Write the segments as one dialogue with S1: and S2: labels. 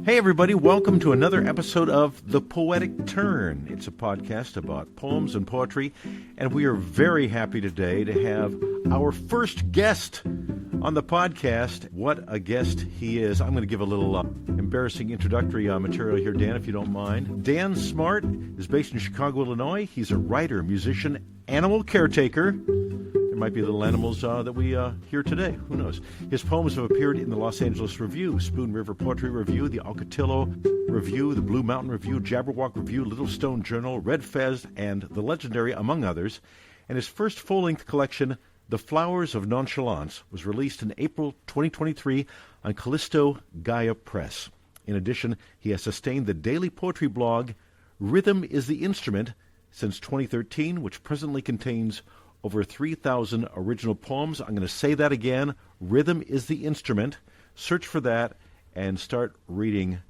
S1: Hey everybody, welcome to another episode of The Poetic Turn. It's a podcast about poems and poetry, and we are very happy today to have our first guest on the podcast. What a guest he is. I'm going to give a little embarrassing introductory material here, Dan, if you don't mind. Dan Smart is based in Chicago, Illinois. He's a writer, musician, animal caretaker. There might be little animals that we hear today. Who knows? His poems have appeared in the Los Angeles Review, Spoon River Poetry Review, the Alcatillo Review, the Blue Mountain Review, Jabberwock Review, Little Stone Journal, Red Fez, and The Legendary, among others. And his first full-length collection, The Flowers of Nonchalance, was released in April 2023 on Callisto Gaia Press. In addition, he has sustained the daily poetry blog Rhythm is the Instrument since 2013, which presently contains over 3,000 original poems. I'm going to say that again. Rhythm is the Instrument. Search for that and start reading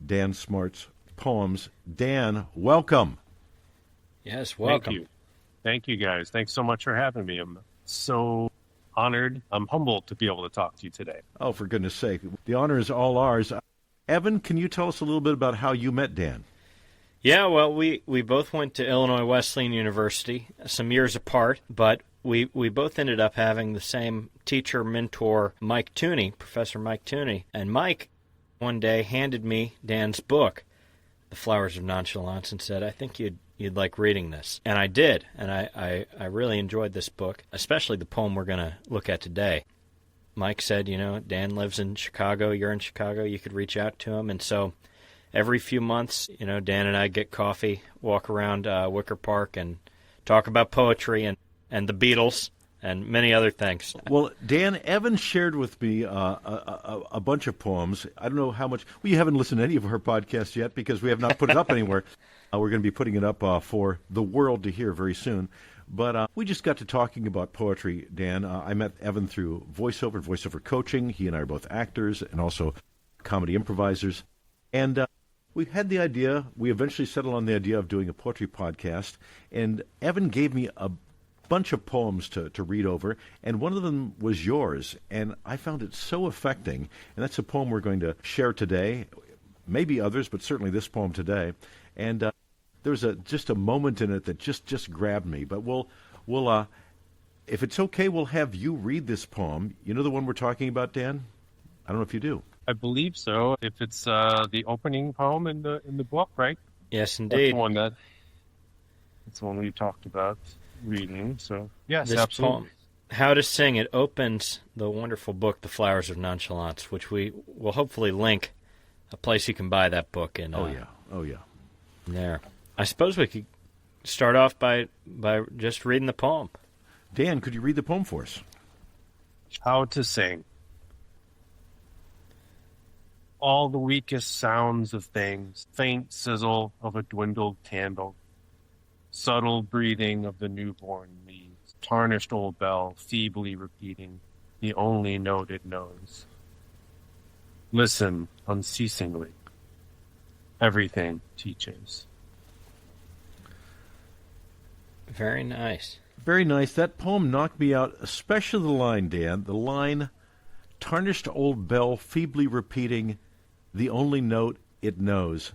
S1: Dan Smart's poems. Dan, welcome.
S2: Yes, welcome.
S3: Thank you. Thank you, guys. Thanks so much for having me. I'm so honored. I'm humbled to be able to talk to you today.
S1: Oh, for goodness sake. The honor is all ours. Evan, can you tell us a little bit about how you met Dan?
S2: Yeah, well, we both went to Illinois Wesleyan University some years apart, but we both ended up having the same teacher, mentor, Mike Tooney, Professor Mike Tooney. And Mike one day handed me Dan's book, The Flowers of Nonchalance, and said, I think you'd like reading this. And I did, and I really enjoyed this book, especially the poem we're going to look at today. Mike said, Dan lives in Chicago, you're in Chicago, you could reach out to him. And so every few months, Dan and I get coffee, walk around Wicker Park, and talk about poetry and the Beatles and many other things.
S1: Well, Dan, Evan shared with me a bunch of poems. I don't know how much. Well, you haven't listened to any of her podcasts yet because we have not put it up anywhere. We're going to be putting it up for the world to hear very soon. But we just got to talking about poetry, Dan. I met Evan through voiceover coaching. He and I are both actors and also comedy improvisers. And we had the idea, we eventually settled on the idea of doing a poetry podcast, and Evan gave me a bunch of poems to read over, and one of them was yours, and I found it so affecting, and that's a poem we're going to share today, maybe others, but certainly this poem today, and there was just a moment in it that just grabbed me, but we'll if it's okay, we'll have you read this poem. You know the one we're talking about, Dan? I don't know if you do.
S3: I believe so. If it's the opening poem in the book, right?
S2: Yes, indeed.
S3: That's the one we talked about reading. So yes,
S2: this
S3: absolutely.
S2: Poem, How to Sing, it opens the wonderful book, The Flowers of Nonchalance, which we will hopefully link a place you can buy that book in.
S1: Oh yeah.
S2: There. I suppose we could start off by just reading the poem.
S1: Dan, could you read the poem for us?
S3: How to Sing. All the weakest sounds of things, faint sizzle of a dwindled candle, subtle breathing of the newborn leaves, tarnished old bell feebly repeating the only note it knows. Listen unceasingly. Everything teaches.
S2: Very nice.
S1: Very nice. That poem knocked me out, especially the line, Dan. The line, tarnished old bell feebly repeating the only note it knows.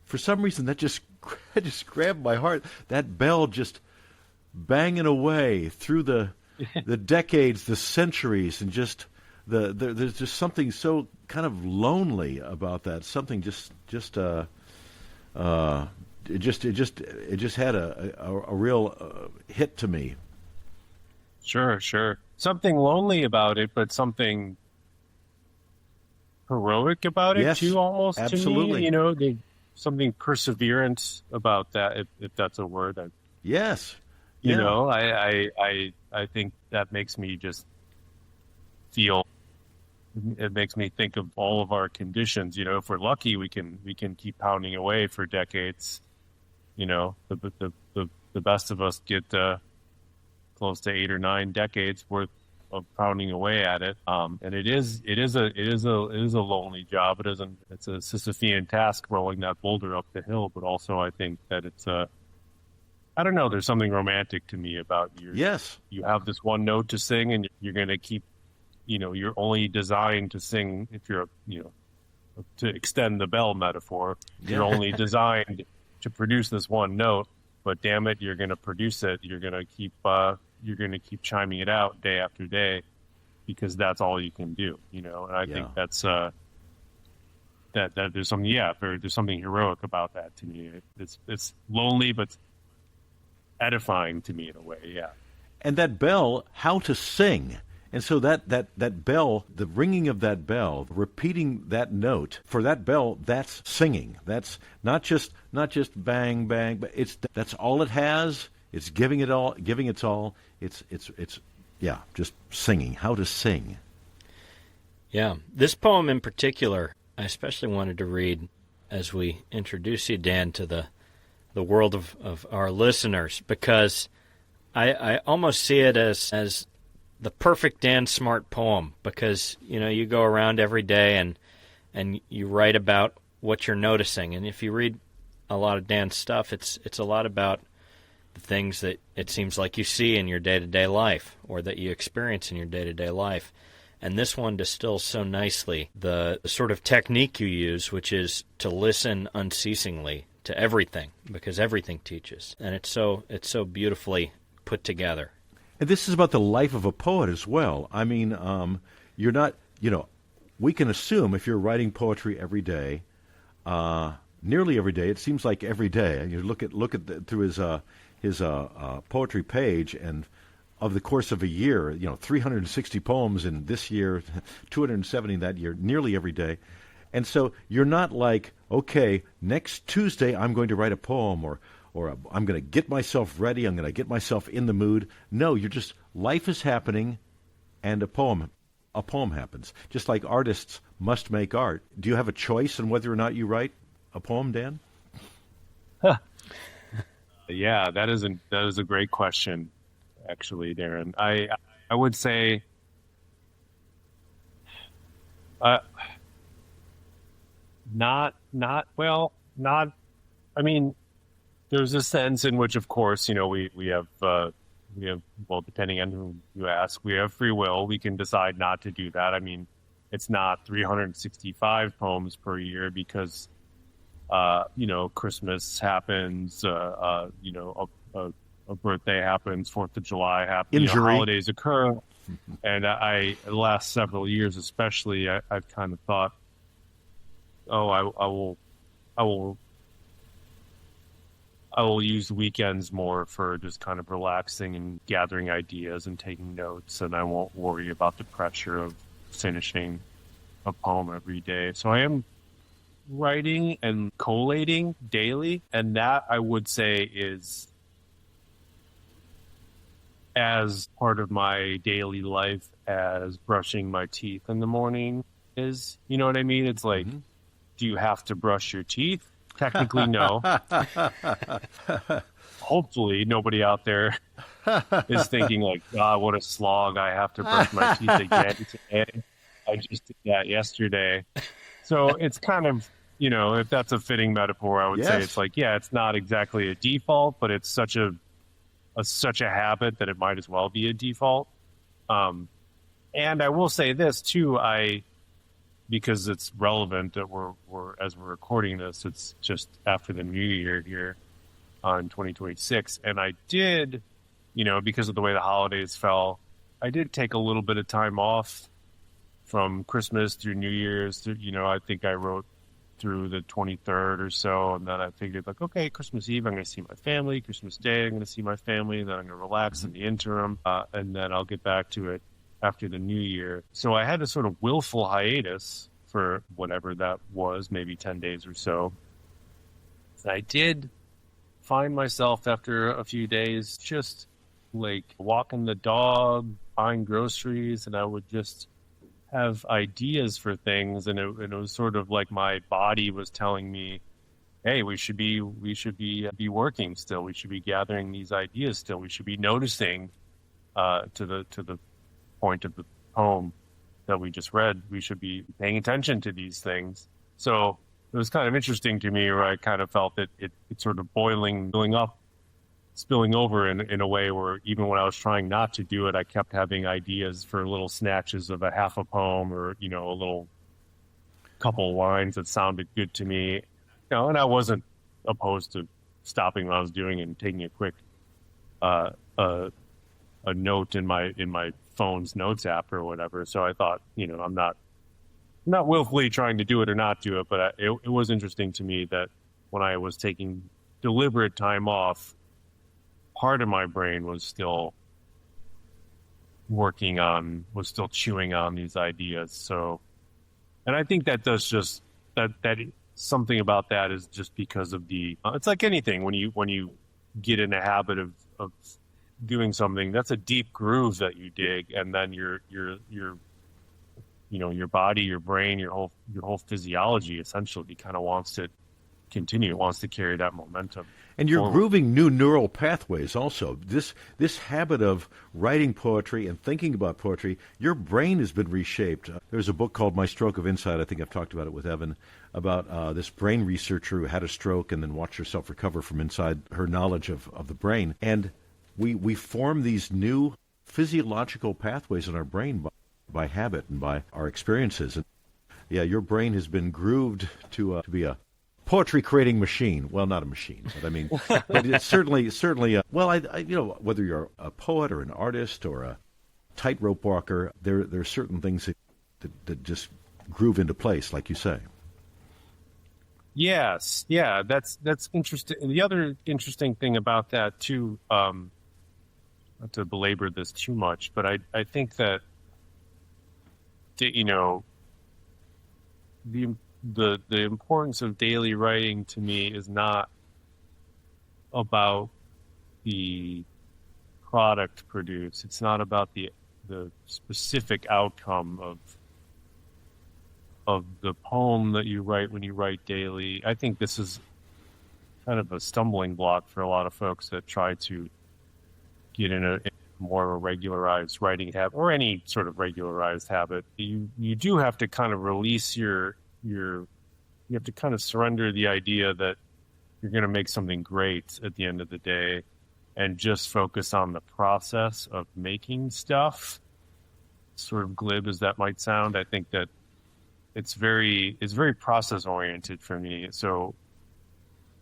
S1: For some reason, that just grabbed my heart. That bell just banging away through the decades, the centuries, and just there's just something so kind of lonely about that. Something it just had a real hit to me.
S3: Sure. Something lonely about it, but something heroic about it,
S1: yes,
S3: too, almost.
S1: Absolutely.
S3: To me, something perseverant about that, if that's a word.
S1: Yes.
S3: I think that makes me just feel. It makes me think of all of our conditions. If we're lucky, we can keep pounding away for decades. The best of us get close to 8 or 9 decades worth of pounding away at it. And it is a lonely job. It's a Sisyphean task rolling that boulder up the hill, but also I think that it's I don't know, there's something romantic to me about
S1: Yes.
S3: You have this one note to sing and you're going to keep, you're only designed to sing if you're a to extend the bell metaphor. You're only designed to produce this one note, but damn it, you're going to produce it. You're going to keep chiming it out day after day, because that's all you can do, And I think that's that there's something, there's something heroic about that to me. It's lonely, but edifying to me in a way. Yeah.
S1: And that bell, how to sing. And so that bell, the ringing of that bell, repeating that note, for that bell, that's singing. That's not just bang bang, but that's all it has. It's giving its all. It's just singing. How to sing.
S2: Yeah, this poem in particular, I especially wanted to read as we introduce you, Dan, to the world of our listeners, because I almost see it as the perfect Dan Smart poem, because you go around every day and you write about what you're noticing, and if you read a lot of Dan's stuff, it's a lot about the things that it seems like you see in your day-to-day life, or that you experience in your day-to-day life. And this one distills so nicely the sort of technique you use, which is to listen unceasingly to everything, because everything teaches, and it's so beautifully put together.
S1: And this is about the life of a poet as well. I mean, you're not, we can assume if you're writing poetry every day, nearly every day, it seems like every day. You look at through his poetry page, and of the course of a year, 360 poems in this year, 270 that year, nearly every day. And so you're not like, okay, next Tuesday I'm going to write a poem, or I'm going to get myself ready, I'm going to get myself in the mood. No, you're just, life is happening, and a poem happens. Just like artists must make art. Do you have a choice in whether or not you write a poem, Dan?
S3: Yeah, that is a great question, actually, Darren. I would say, not. I mean, there's a sense in which, of course, we have, well, depending on who you ask, we have free will. We can decide not to do that. I mean, it's not 365 poems per year because, Christmas happens, a birthday happens, 4th of July happens, holidays occur. And the last several years especially, I've kind of thought, I will use the weekends more for just kind of relaxing and gathering ideas and taking notes, and I won't worry about the pressure of finishing a poem every day. So I am writing and collating daily, and that, I would say, is as part of my daily life as brushing my teeth in the morning is. You know what I mean? It's like, do you have to brush your teeth? Technically, no. Hopefully, nobody out there is thinking like, God, what a slog. I have to brush my teeth again today. I just did that yesterday. So it's kind of, if that's a fitting metaphor, I would say it's like, it's not exactly a default, but it's such a habit that it might as well be a default. And I will say this too, because it's relevant that we're as we're recording this, it's just after the new year here on 2026. And I did, because of the way the holidays fell, I did take a little bit of time off from Christmas through New Year's. I think I wrote through the 23rd or so. And then I figured like, okay, Christmas Eve, I'm going to see my family. Christmas Day, I'm going to see my family. Then I'm going to relax in the interim. And then I'll get back to it after the new year. So I had a sort of willful hiatus for whatever that was, maybe 10 days or so. And I did find myself after a few days just like walking the dog, buying groceries, and I would just have ideas for things. And it was sort of like my body was telling me, hey, we should be working still. We should be gathering these ideas still. We should be noticing, to the point of the poem that we just read, we should be paying attention to these things. So it was kind of interesting to me, where I kind of felt that it's sort of boiling up, spilling over in a way where even when I was trying not to do it, I kept having ideas for little snatches of a half a poem, or, a little couple lines that sounded good to me, and I wasn't opposed to stopping what I was doing and taking a quick a note in my phone's notes app or whatever. So I thought, I'm not willfully trying to do it or not do it, but it was interesting to me that when I was taking deliberate time off, part of my brain was still chewing on these ideas. So, and I think that does just that something about that is just because of it's like anything when you get in a habit of doing something, that's a deep groove that you dig, and then your body, your brain, your whole physiology essentially kind of wants to continue, wants to carry that momentum.
S1: And you're
S3: forward.
S1: grooving new neural pathways also. This habit of writing poetry and thinking about poetry, your brain has been reshaped. There's a book called My Stroke of Insight. I think I've talked about it with Evan, about this brain researcher who had a stroke and then watched herself recover from inside her knowledge of the brain. And we form these new physiological pathways in our brain by habit and by our experiences. And yeah, your brain has been grooved to be a poetry creating machine. Well, not a machine, but I mean, but it's certainly. Well, I whether you're a poet or an artist or a tightrope walker, there are certain things that just groove into place, like you say.
S3: Yes, yeah, that's interesting. The other interesting thing about that too, not to belabor this too much, but I think that the importance of daily writing to me is not about the product produced. It's not about the specific outcome of the poem that you write when you write daily. I think this is kind of a stumbling block for a lot of folks that try to get in a more of a regularized writing habit, or any sort of regularized habit. You do have to kind of release you have to kind of surrender the idea that you're going to make something great at the end of the day and just focus on the process of making stuff. Sort of glib as that might sound, I think that it's very process oriented for me. So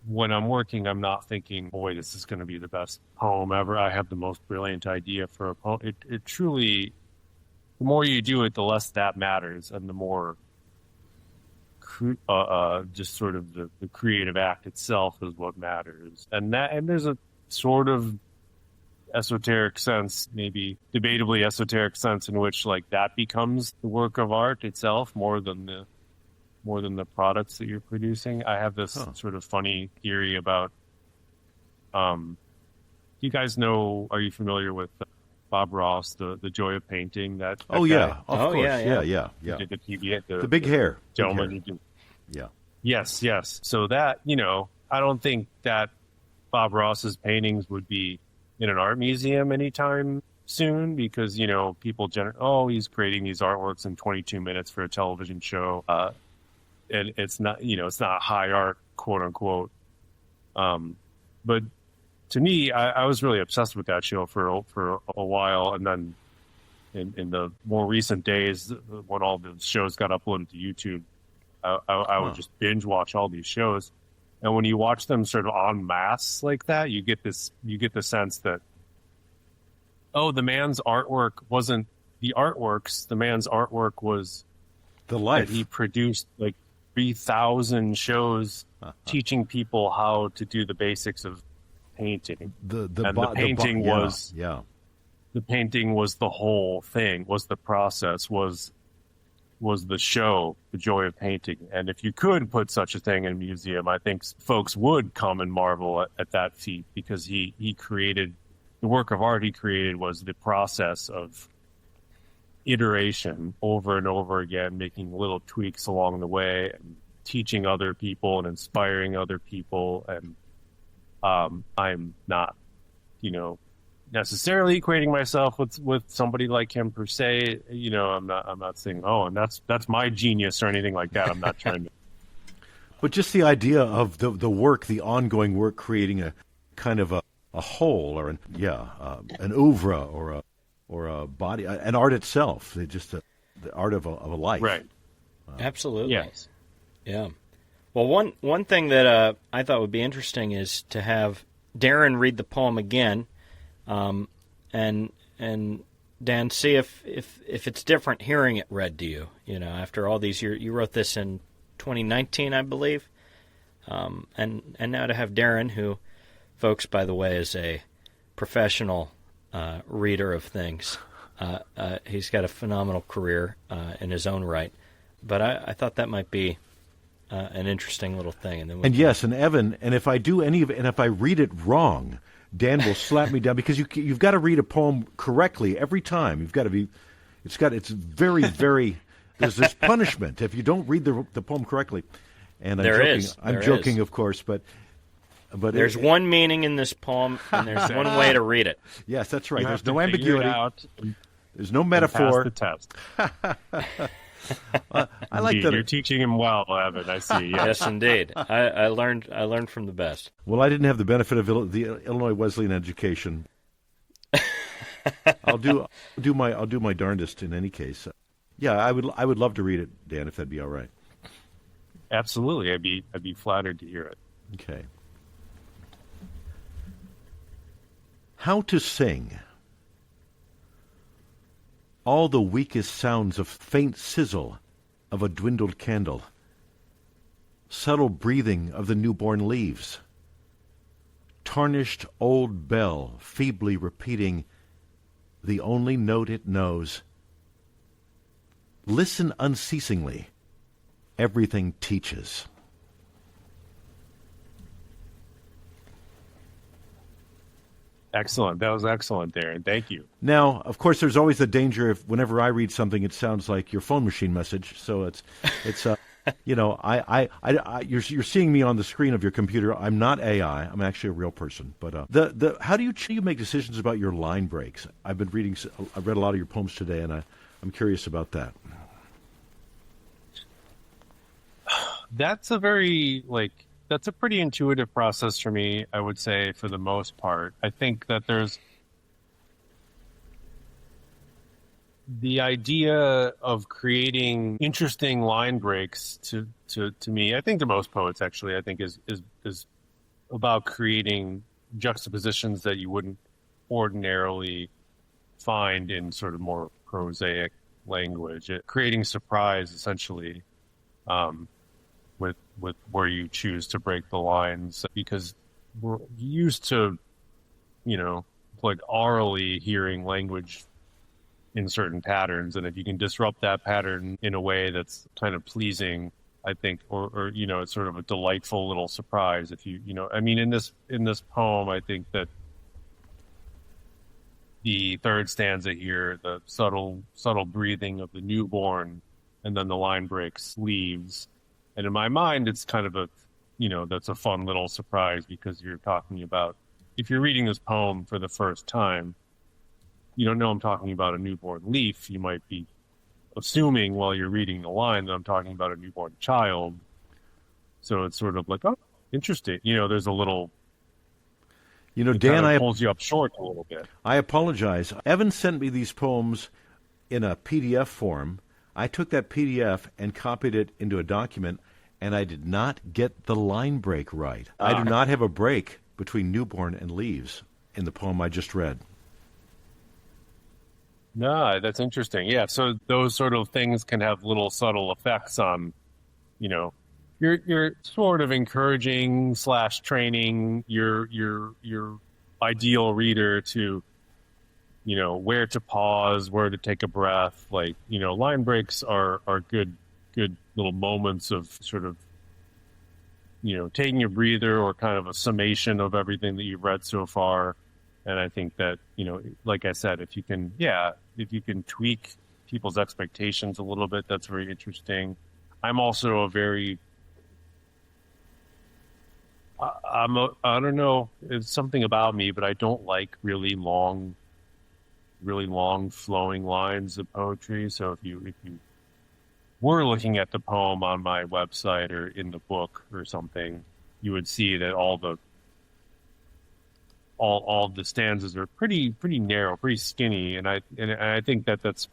S3: when I'm working, I'm not thinking, boy, this is going to be the best poem ever. I have the most brilliant idea for a poem. It truly, the more you do it, the less that matters, and the more just sort of the creative act itself is what matters. And there's a sort of esoteric sense, maybe debatably esoteric sense, in which like that becomes the work of art itself more than the products that you're producing. I have this sort of funny theory about, you guys know, are you familiar with Bob Ross, the Joy of Painting? That
S1: oh
S3: guy?
S1: yeah, of course, yeah.
S3: Did the PBA,
S1: the big hair,
S3: gentleman.
S1: Yeah.
S3: Yes. So that, I don't think that Bob Ross's paintings would be in an art museum anytime soon, because people he's creating these artworks in 22 minutes for a television show, and it's not it's not high art, quote unquote. But to me, I was really obsessed with that show for a while, and then in the more recent days, when all the shows got uploaded to YouTube, I would just binge watch all these shows. And when you watch them sort of en masse like that, you get the sense that, the man's artwork wasn't the artworks. The man's artwork was
S1: the life
S3: that he produced, like 3,000 shows teaching people how to do the basics of painting. The painting was the whole thing, was the process, was the show, the joy of painting. And if you could put such a thing in a museum, I think folks would come and marvel at that feat, because he created the work of art. He created was the process of iteration over and over again, making little tweaks along the way, and teaching other people and inspiring other people. And I'm not, necessarily equating myself with somebody like him per se. I'm not saying, and that's my genius or anything like that. I'm not trying to.
S1: But just the idea of the work, the ongoing work, creating a kind of a whole, or an oeuvre, or a body, an art itself. Just the art of a life.
S3: Right.
S2: Absolutely.
S3: Yes.
S2: Yeah. Well, one thing that I thought would be interesting is to have Darren read the poem again, and Dan, see if it's different hearing it read to you. You know, after all these years, you wrote this in 2019, I believe, and now to have Darren, who, folks, by the way, is a professional reader of things. He's got a phenomenal career in his own right, but I thought that might be an interesting little thing. And
S1: yes, and Evan, and if I do any of it, and if I read it wrong, Dan will slap me down, because you've got to read a poem correctly every time. You've got to be. It's very very. There's punishment if you don't read the poem correctly. And I'm joking, of course, but
S2: there's one meaning in this poem, and there's one way to read it.
S1: Yes, that's right. There's no ambiguity. There's no metaphor.
S3: Pass the test.
S1: I like that.
S3: You're teaching him well, Evan. I see.
S2: Yes, indeed. I learned from the best.
S1: Well, I didn't have the benefit of the Illinois Wesleyan education. I'll do my darndest in any case. Yeah, I would love to read it, Dan, if that'd be all right.
S3: Absolutely, I'd be flattered to hear it.
S1: Okay. How to sing. All the weakest sounds of faint sizzle of a dwindled candle, subtle breathing of the newborn leaves, tarnished old bell feebly repeating the only note it knows. Listen unceasingly. Everything teaches.
S3: Excellent. That was excellent, Darren. Thank you.
S1: Now, of course, there's always the danger if whenever I read something, it sounds like your phone machine message. So it's you know, you're seeing me on the screen of your computer. I'm not AI. I'm actually a real person. But how do you make decisions about your line breaks? I've read a lot of your poems today, and I'm curious about that.
S3: That's a pretty intuitive process for me, I would say, for the most part. I think that there's the idea of creating interesting line breaks to me. I think to most poets, actually, I think is about creating juxtapositions that you wouldn't ordinarily find in sort of more prosaic language. Creating surprise, essentially. With where you choose to break the lines, because we're used to, like orally hearing language in certain patterns, and if you can disrupt that pattern in a way that's kind of pleasing, I think, or it's sort of a delightful little surprise. If in this poem, I think that the third stanza here, the subtle breathing of the newborn, and then the line breaks, leaves. And in my mind, it's kind of that's a fun little surprise, because you're talking about, if you're reading this poem for the first time, you don't know I'm talking about a newborn leaf. You might be assuming while you're reading the line that I'm talking about a newborn child. So it's sort of like, oh, interesting. There's a little,
S1: Dan,
S3: pulls you up short a little bit.
S1: I apologize. Evan sent me these poems in a PDF form. I took that PDF and copied it into a document, and I did not get the line break right. I do not have a break between newborn and leaves in the poem I just read.
S3: No, that's interesting. Yeah, so those sort of things can have little subtle effects on, you're sort of encouraging / training your ideal reader to, where to pause, where to take a breath. Like, line breaks are good little moments of sort of, taking a breather, or kind of a summation of everything that you've read so far. And I think that, like I said, if you can tweak people's expectations a little bit, that's very interesting. I'm also I don't know, it's something about me, but I don't like really long flowing lines of poetry. So if you were looking at the poem on my website or in the book or something, you would see that all the stanzas are pretty narrow, pretty skinny, and I think that's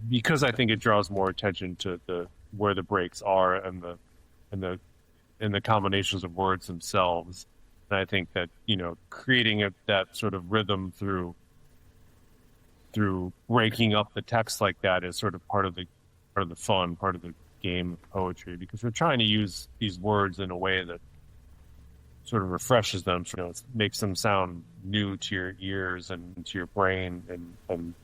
S3: because I think it draws more attention to where the breaks are and the combinations of words themselves. And I think that, creating that sort of rhythm through breaking up the text like that is sort of part of the fun, part of the game of poetry, because we're trying to use these words in a way that sort of refreshes them, it makes them sound new to your ears and to your brain, and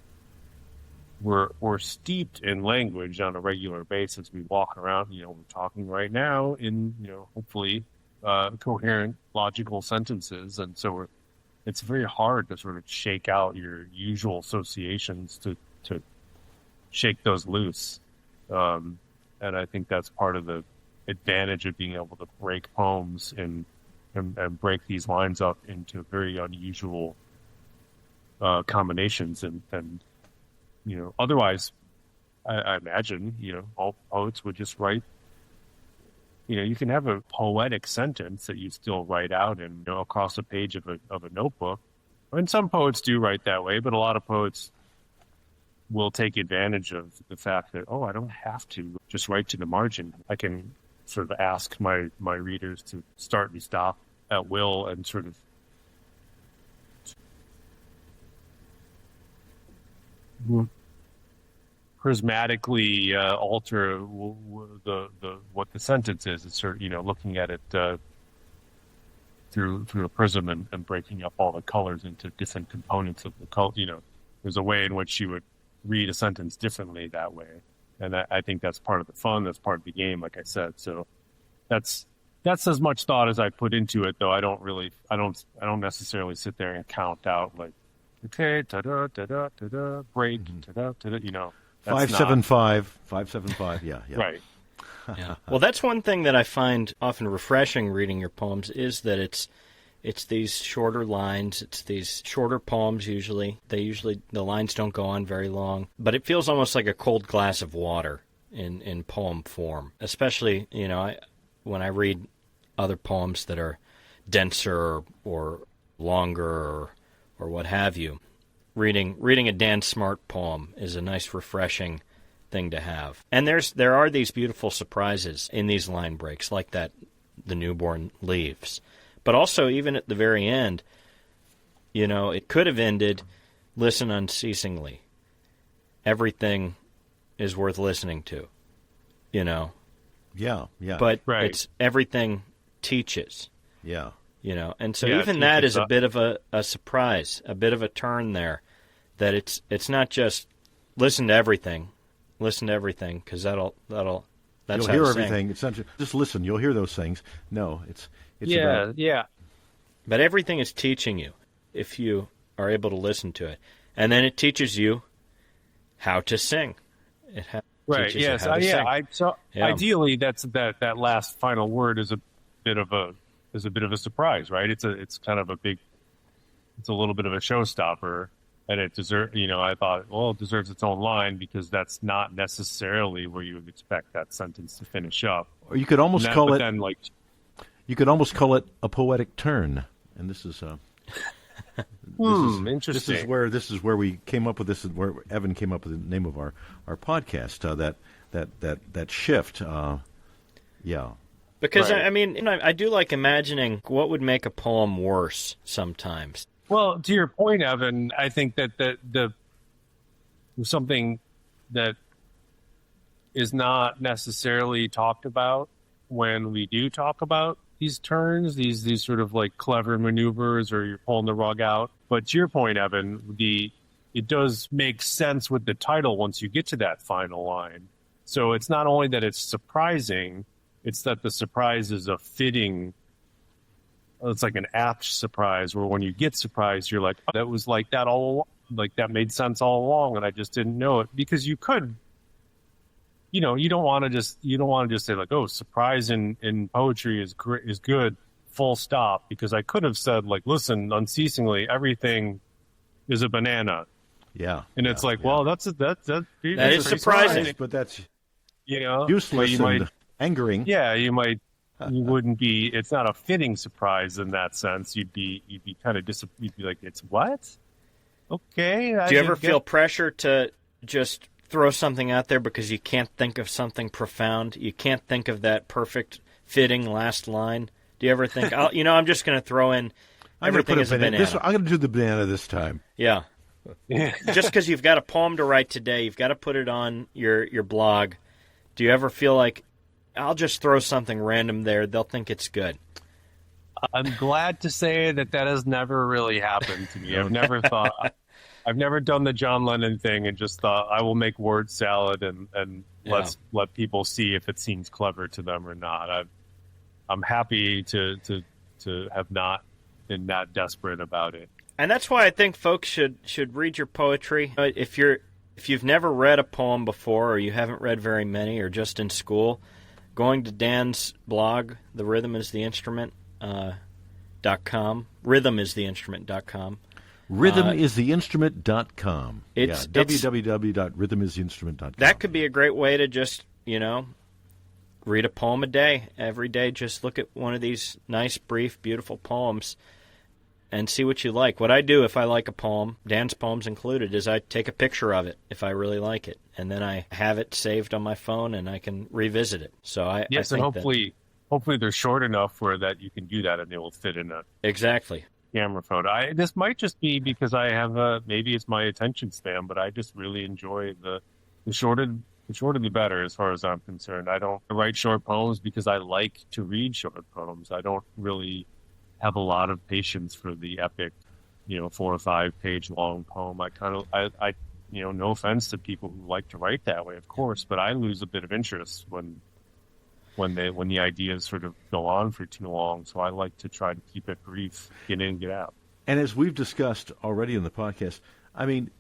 S3: we're steeped in language on a regular basis. We walk around, we're talking right now in, hopefully coherent, logical sentences, and so it's very hard to sort of shake out your usual associations to shake those loose. And I think that's part of the advantage of being able to break poems and break these lines up into very unusual combinations. And otherwise, I imagine, all poets would just write, you can have a poetic sentence that you still write out and across a page of a notebook. And some poets do write that way, but a lot of poets will take advantage of the fact that, I don't have to just write to the margin. I can sort of ask my readers to start and stop at will and sort of prismatically alter what the sentence is. It's sort of, looking at it through a prism and breaking up all the colors into different components of the color. There's a way in which you would read a sentence differently that way, and I think that's part of the fun. That's part of the game, like I said. So that's as much thought as I put into it, though. I don't necessarily sit there and count out like, okay, da da da da da break, da da da.
S1: 575, 575. Yeah.
S3: Right.
S2: Yeah. Well, that's one thing that I find often refreshing reading your poems is that it's these shorter lines. It's these shorter poems usually. The lines don't go on very long, but it feels almost like a cold glass of water in poem form. Especially, when I read other poems that are denser or longer or what have you. Reading a Dan Smart poem is a nice, refreshing thing to have. And there are these beautiful surprises in these line breaks, like that, the newborn leaves. But also, even at the very end, it could have ended, listen unceasingly. Everything is worth listening to,
S1: Yeah.
S2: But
S3: right.
S2: It's everything teaches.
S1: Yeah.
S2: And so even that is a bit of a surprise, a bit of a turn there, that it's not just listen to everything, because that's
S1: you'll
S2: how
S1: hear
S2: to
S1: everything.
S2: sing.
S1: It's not just listen. You'll hear those things. No, it's
S3: yeah,
S1: about...
S2: But everything is teaching you if you are able to listen to it, and then it teaches you how to sing.
S3: Right. Yes. Ideally, that's that last final word is a bit of a surprise, right? It's kind of it's a little bit of a showstopper, and it I thought, it deserves its own line, because that's not necessarily where you would expect that sentence to finish up.
S1: Or you could almost call it.
S3: Then,
S1: you could almost call it a poetic turn, and this is.
S3: Interesting.
S1: This is where we came up with this. Is where Evan came up with the name of our podcast. That shift. Yeah.
S2: Because,
S3: right.
S2: I do like imagining what would make a poem worse sometimes.
S3: Well, to your point, Evan, I think that the something that is not necessarily talked about when we do talk about these turns, these sort of like clever maneuvers, or you're pulling the rug out. But to your point, Evan, it does make sense with the title once you get to that final line. So it's not only that it's surprising, it's that the surprise is a fitting, it's like an apt surprise, where when you get surprised, you're like, that was like that that made sense all along, and I just didn't know it. Because you could, you don't want to just say like, surprise in poetry is good, full stop. Because I could have said like, listen, unceasingly, everything is a banana.
S1: Yeah.
S3: And it's like, well, that
S2: is surprising,
S1: but that's
S3: useless
S1: and angering.
S3: Yeah, you wouldn't be. It's not a fitting surprise in that sense. You'd be kind of you'd be like, it's what? Okay.
S2: Do you ever feel pressure to just throw something out there because you can't think of something profound? You can't think of that perfect fitting last line? Do you ever think, I'm just going to throw in everything is a banana?
S1: I'm going to do the banana this time.
S2: Yeah. Just because you've got a poem to write today, you've got to put it on your blog. Do you ever feel like, I'll just throw something random there, they'll think it's good?
S3: I'm glad to say that has never really happened to me. I've never thought... I've never done the John Lennon thing and just thought I will make word salad and let people see if it seems clever to them or not. I'm happy to have not been that desperate about it.
S2: And that's why I think folks should read your poetry. If you've never read a poem before, or you haven't read very many, or just in school, going to Dan's blog, the Rhythm is the Instrument .com, rhythmistheinstrument.com.
S1: Rhythmistheinstrument.com.
S2: It's
S1: www.rhythmistheinstrument.com.
S2: That could be a great way to just, read a poem a day. Every day, just look at one of these nice, brief, beautiful poems and see what you like. What I do if I like a poem, Dan's poems included, is I take a picture of it if I really like it, and then I have it saved on my phone and I can revisit it. So I think
S3: and hopefully they're short enough where that you can do that and they will fit in a
S2: exactly
S3: camera photo. This might just be because I have maybe it's my attention span, but I just really enjoy the shorter the better as far as I'm concerned. I don't write short poems because I like to read short poems. I don't really have a lot of patience for the epic, 4 or 5 page long poem. I no offense to people who like to write that way, of course, but I lose a bit of interest when the ideas sort of go on for too long. So I like to try to keep it brief, get in, get out.
S1: And as we've discussed already in the podcast, I mean,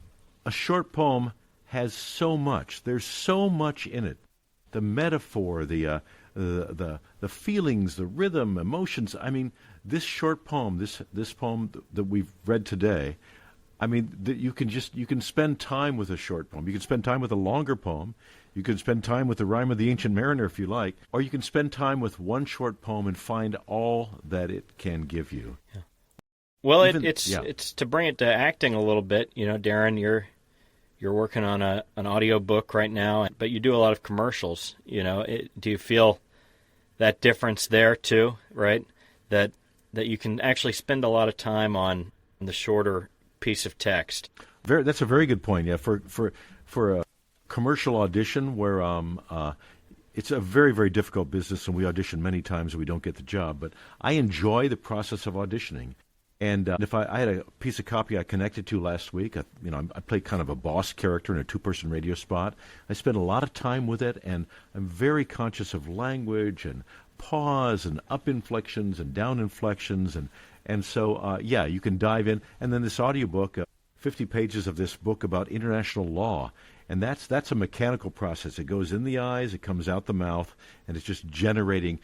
S1: a short poem has so much. There's so much in it. The metaphor, the feelings, the rhythm, emotions. I mean, this short poem, this poem that we've read today, I mean, you can spend time with a short poem. You can spend time with a longer poem. You can spend time with the Rime of the Ancient Mariner if you like, or you can spend time with one short poem and find all that it can give you.
S2: Yeah. Well, it's to bring it to acting a little bit. Darren, you're working on an audio book right now, but you do a lot of commercials. Do you feel that difference there too? Right, that you can actually spend a lot of time on the shorter piece of text.
S1: That's a very good point. Yeah, for a commercial audition where it's a very, very difficult business, and we audition many times and we don't get the job. But I enjoy the process of auditioning. And if I had a piece of copy I connected to last week, I played kind of a boss character in a 2-person radio spot. I spent a lot of time with it, and I'm very conscious of language and pause and up inflections and down inflections. And so, you can dive in. And then this audiobook, 50 pages of this book about international law. And that's a mechanical process. It goes in the eyes, it comes out the mouth, and it's just generating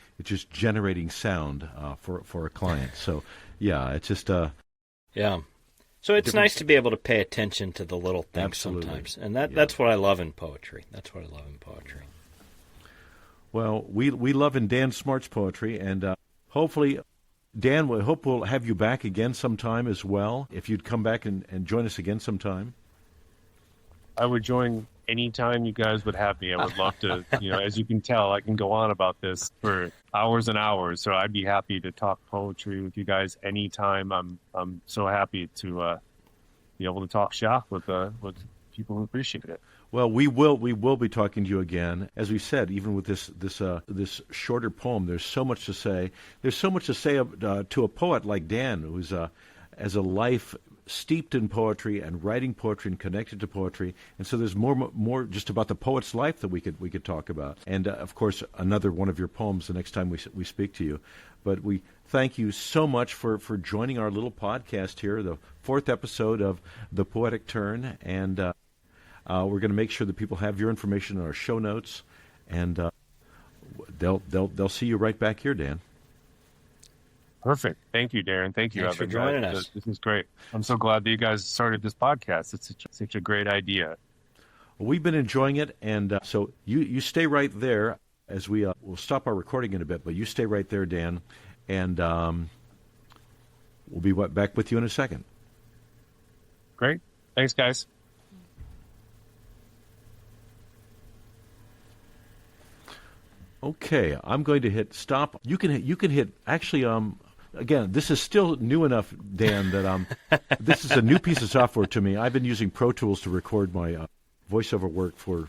S1: sound for a client. So, it's just
S2: yeah. So it's nice to be able to pay attention to the little things sometimes, and that's what I love in poetry. That's what I love in poetry.
S1: Well, we love in Dan Smart's poetry, and hopefully, Dan, we hope we'll have you back again sometime as well. If you'd come back and join us again sometime.
S3: I would join anytime you guys would have me. I would love to, as you can tell, I can go on about this for hours and hours. So I'd be happy to talk poetry with you guys anytime. I'm so happy to be able to talk shop with people who appreciate it.
S1: Well, we will be talking to you again. As we said, even with this shorter poem, there's so much to say. There's so much to say to a poet like Dan, who's as a life steeped in poetry and writing poetry and connected to poetry, and so there's more just about the poet's life that we could talk about, and of course another one of your poems the next time we speak to you. But we thank you so much for joining our little podcast here, the 4th episode of The Poetic Turn, and we're going to make sure that people have your information in our show notes, and they'll see you right back here, Dan.
S3: Perfect. Thank you, Darren. Thank you.
S2: Thanks for joining us.
S3: This is great. I'm so glad that you guys started this podcast. It's such a great idea.
S1: Well, we've been enjoying it, and so you stay right there as we'll stop our recording in a bit, but you stay right there, Dan, and we'll be back with you in a second.
S3: Great. Thanks, guys.
S1: Okay, I'm going to hit stop. You can hit actually. Again, this is still new enough, Dan, that this is a new piece of software to me. I've been using Pro Tools to record my voiceover work for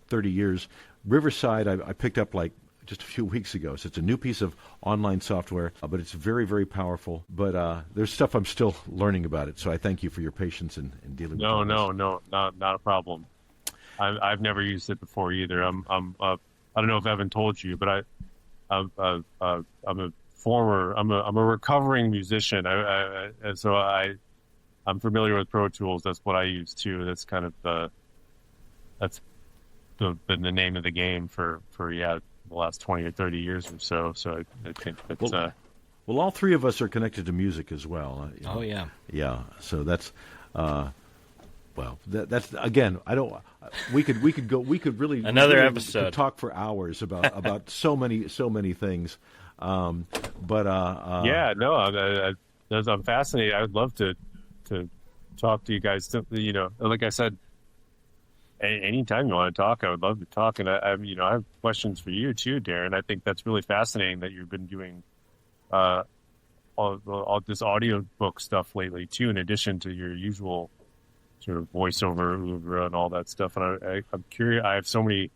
S1: 30 years. Riverside, I picked up like just a few weeks ago, so it's a new piece of online software, but it's very, very powerful. But there's stuff I'm still learning about it, so I thank you for your patience in dealing with it.
S3: No, not a problem. I've never used it before either. I don't know if Evan told you, but I'm a recovering musician. So I'm familiar with Pro Tools. That's what I use too. That's kind of been the name of the game for the last 20 or 30 years or so. So I think it's
S1: well, all three of us are connected to music as well.
S2: Oh yeah.
S1: Yeah. So that's well, that's again. I don't. We could really
S2: another episode
S1: could talk for hours about so many things. I'm fascinated. I would love to talk to you guys. Like I said, anytime you want to talk, I would love to talk. And I have questions for you too, Darren. I think that's really fascinating that you've been doing all this audio book stuff lately too, in addition to your usual sort of voiceover and all that stuff. And I'm curious. I have so many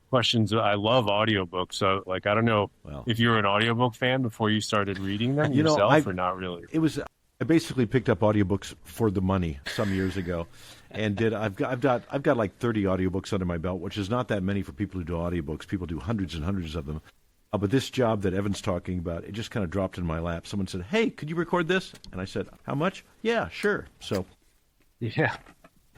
S1: questions. I love audiobooks. So, I don't know if you were an audiobook fan before you started reading them yourself, or not really. I basically picked up audiobooks for the money some years ago, and I've got like 30 audiobooks under my belt, which is not that many for people who do audiobooks. People do hundreds and hundreds of them. But this job that Evan's talking about, it just kind of dropped in my lap. Someone said, "Hey, could you record this?" And I said, "How much?" "Yeah, sure." So,
S3: yeah.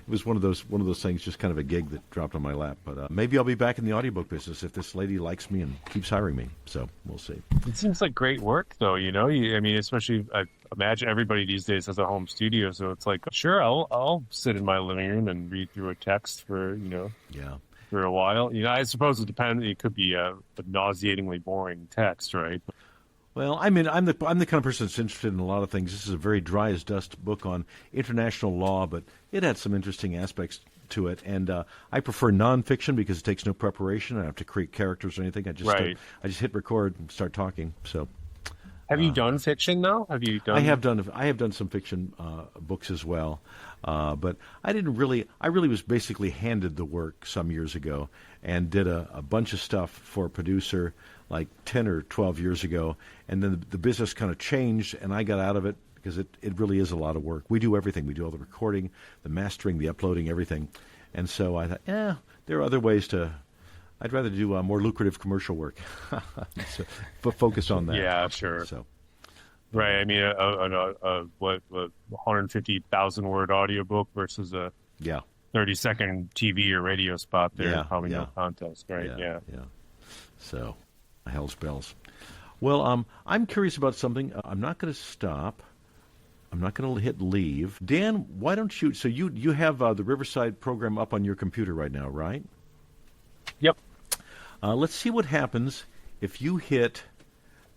S1: It was one of those things, just kind of a gig that dropped on my lap. But maybe I'll be back in the audiobook business if this lady likes me and keeps hiring me. So we'll see.
S3: It seems like great work, though. Especially I imagine everybody these days has a home studio, so it's like, sure, I'll sit in my living room and read through a text for for a while. I suppose it depends. It could be a nauseatingly boring text, right?
S1: Well, I'm the kind of person that's interested in a lot of things. This is a very dry as dust book on international law, but it had some interesting aspects to it. And I prefer nonfiction because it takes no preparation. I don't have to create characters or anything. I just hit record and start talking. So,
S3: have you done fiction though?
S1: I have done some fiction books as well, but I really was basically handed the work some years ago and did a bunch of stuff for a producer like 10 or 12 years ago, and then the business kind of changed, and I got out of it because it really is a lot of work. We do everything. We do all the recording, the mastering, the uploading, everything. And so I thought, there are other ways I'd rather do more lucrative commercial work. But focus on that.
S3: Yeah, sure.
S1: So,
S3: right. I mean, a 150,000 word audiobook versus a 30-second TV or radio spot. There, probably no contest, right? Yeah.
S1: So, hell's bells. Well, I'm curious about something. I'm not going to stop. I'm not going to hit leave. Dan, why don't you? So you have the Riverside program up on your computer right now, right?
S3: Yep.
S1: Let's see what happens if you hit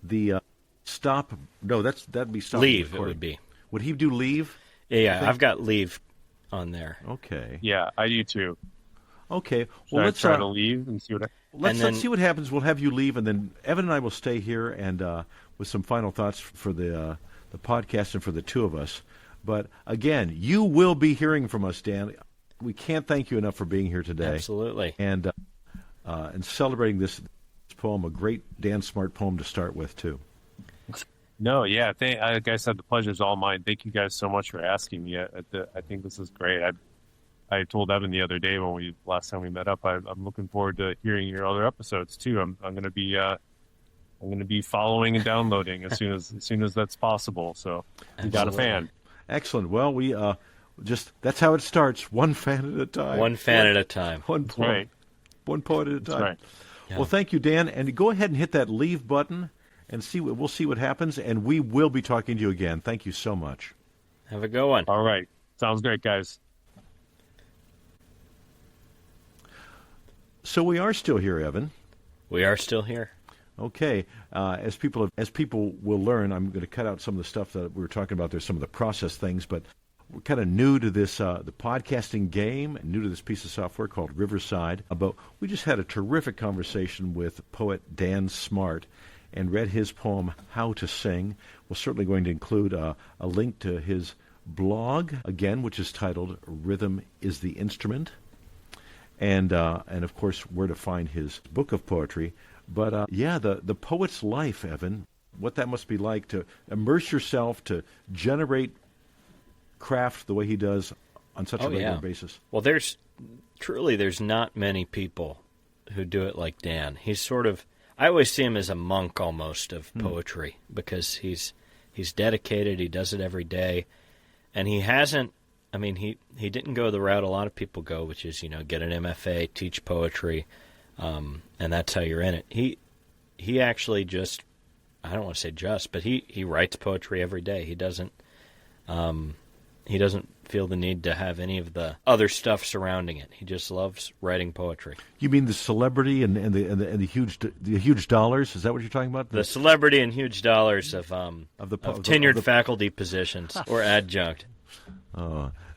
S1: the stop. No, that'd be stop.
S2: Leave.
S1: Recording.
S2: It would be.
S1: Would he do leave?
S2: Yeah, I've got leave on there.
S1: Okay.
S3: Yeah, I do too.
S1: Okay. Well, let's
S3: try to leave and see what.
S1: Let's see what happens. We'll have you leave, and then Evan and I will stay here and with some final thoughts for the podcast and for the two of us. But again, you will be hearing from us, Dan. We can't thank you enough for being here today.
S2: Absolutely.
S1: And celebrating this poem, a great Dan Smart poem to start with, too.
S3: No, yeah. Like I said, the pleasure's all mine. Thank you guys so much for asking me. I think this is great. I told Evan the other day when last time we met up, I'm looking forward to hearing your other episodes too. I'm going to be following and downloading as soon as that's possible. So you got a fan.
S1: Excellent. Well, we that's how it starts. One fan at a time.
S2: One fan at a time.
S1: One poet.
S3: Right.
S1: One poet at a time.
S3: That's right.
S2: Yeah.
S1: Well, thank you, Dan. And go ahead and hit that leave button and we'll see what happens. And we will be talking to you again. Thank you so much.
S2: Have a good one.
S3: All right. Sounds great, guys.
S1: So we are still here, Evan.
S2: We are still here.
S1: Okay. As people will learn, I'm going to cut out some of the stuff that we were talking about. There's some of the process things, but we're kind of new to this, the podcasting game, new to this piece of software called Riverside. But we just had a terrific conversation with poet Dan Smart and read his poem, How to Sing. We're certainly going to include a link to his blog, again, which is titled Rhythm is the Instrument. And of course, where to find his book of poetry. But, the poet's life, Evan, what that must be like to immerse yourself, to generate craft the way he does on such a regular basis.
S2: Well, there's not many people who do it like Dan. He's sort of, I always see him as a monk almost of poetry because he's dedicated, he does it every day, and he hasn't, I mean, he didn't go the route a lot of people go, which is, get an MFA, teach poetry, and that's how you're in it. He actually just, I don't want to say just, but he writes poetry every day. He doesn't feel the need to have any of the other stuff surrounding it. He just loves writing poetry. You
S1: mean the celebrity and the huge dollars? Is that what you're talking about?
S2: The celebrity and huge dollars of tenured faculty positions or adjunct.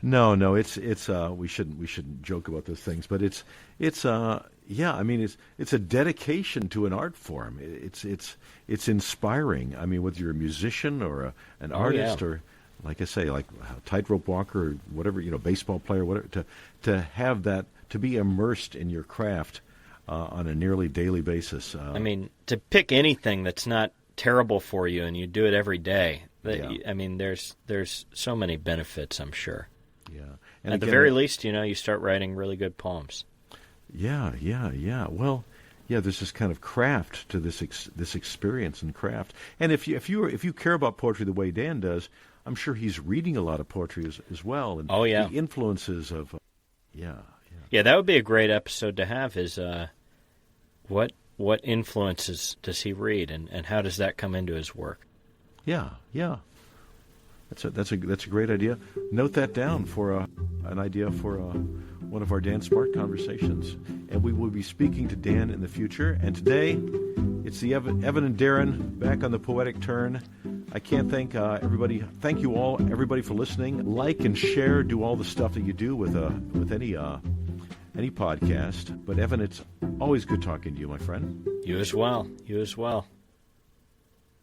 S1: No, it's we shouldn't joke about those things, but it's a dedication to an art form. It's inspiring. I mean, whether you're a musician or an artist or, like I say, like a tightrope walker or whatever, baseball player, whatever, to have that, to be immersed in your craft on a nearly daily basis.
S2: To pick anything that's not terrible for you and you do it every day. There's so many benefits, I'm sure.
S1: Yeah.
S2: And at the very least, you start writing really good poems.
S1: Yeah. Well, there's this kind of craft to this experience and craft. And if you care about poetry the way Dan does, I'm sure he's reading a lot of poetry as well. And the influences of,
S2: Yeah, that would be a great episode to have. Is what influences does he read, and how does that come into his work?
S1: Yeah. That's a great idea. Note that down for an idea for one of our Dan Smart conversations. And we will be speaking to Dan in the future. And today, it's the Evan and Darren back on the Poetic Turn. I can't thank everybody. Thank you all, everybody, for listening. Like and share. Do all the stuff that you do with any podcast. But Evan, it's always good talking to you, my friend.
S2: You as well.